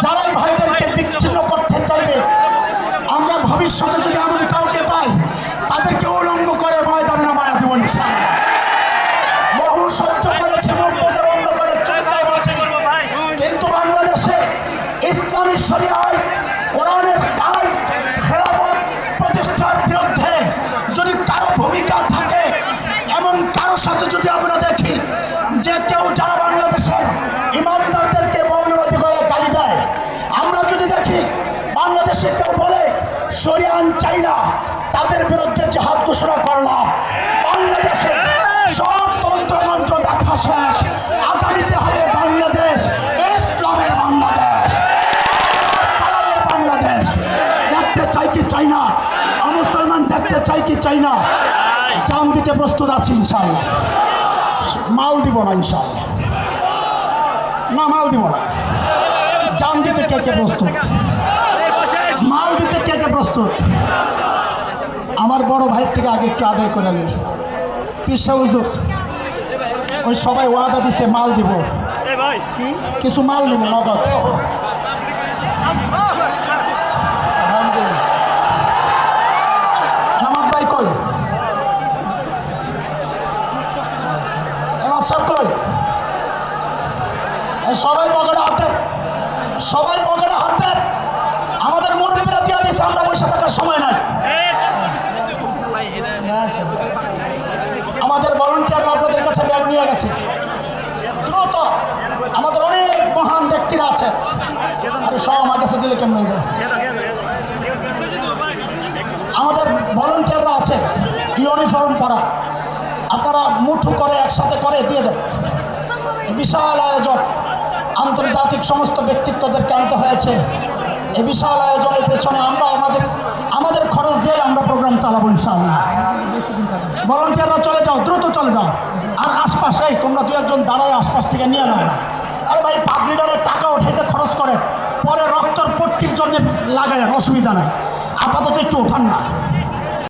যারা এই ভাইদেরকে বিচ্ছিন্ন করতে চাইবে, আমরা ভবিষ্যতে যদি এমন কাউকে পাই তাদেরকে উলঙ্গ করে ময়দানে নামায়া দেব ইনশাআল্লাহ। বহু সহ্য করেছে, মুখ বুঝে বন্ধ করে চুপচাপ আছে, কিন্তু বাংলাদেশে ইসলামী শরিয়ায় কোরআনের আইন খেলাফত প্রতিষ্ঠার বিরুদ্ধে যদি কারো ভূমিকা থাকে, এমন কারো সাথে যদি আমরা দেখি যে কেউ যারা বাংলাদেশের ইমানদারদেরকে মৌলবাদী বলে গালি দেয়, আমরা যদি দেখি বাংলাদেশে কেউ বলে শরিয়া আইন চাই না, তাদের বিরুদ্ধে জিহাদ ঘোষণা করলাম। বাংলাদেশে সব তন্ত্রমন্ত্র দেখা শেষ, আগামীতে হবে বাংলাদেশ ইসলামের বাংলাদেশ, কালামের বাংলাদেশ। দেখতে চাই কি চাই না? মুসলমান দেখতে চাই কি চাই না? জান দিতে প্রস্তুত আছি ইনশাআল্লাহ। মাল দিব না ইনশাআল্লাহ, না মাল দিব না। জান দিতে কে কে প্রস্তুত? মাল দিতে কে কে প্রস্তুত? আমার বড় ভাইয়ের থেকে আগে একটু আদায় করে নিন। পিসা হুজুর ওই সবাই ওয়াদা দিছে মাল দিব, কিছু মাল নিব নগদ। জামাত ভাই কই? সব কই? সবাই পকেটে হাতের, সবাই পকেটে হাতের। আমাদের মুরব্বীরা দিয়ে দিচ্ছে, আমরা বসে থাকার সময় নাই। আমাদের ভলান্টিয়াররা আপনাদের কাছে ব্যাগ নিয়ে গেছে দ্রুত। আমাদের অনেক মহান ব্যক্তিরা আছে, আরে সব আমার কাছে দিলে কেমন হইবে? আমাদের ভলান্টিয়াররা আছে ইউনিফর্ম পরা, আপনারা মুঠো করে একসাথে করে দিয়ে দেন। বিশাল আয়োজন, আন্তর্জাতিক সমস্ত ব্যক্তিত্বদেরকে আনতে হয়েছে। এই বিশাল আয়োজনের পেছনে আমরা আমাদের খরচ দিয়ে আমরা প্রোগ্রাম চালাবো ইনশাআল্লাহ। ভলান্টিয়াররা চলে যাও, দ্রুত চলে যাও। আর আশপাশে তোমরা দু একজন দাঁড়ায় আশপাশ থেকে নিয়ে নাও না। আরে ভাই, পাগড়িডারের টাকা উঠাইতে খরচ করেন, পরে রক্তর পট্টির জন্য লাগায়, অসুবিধা নাই। আপাতত একটু ওঠান না।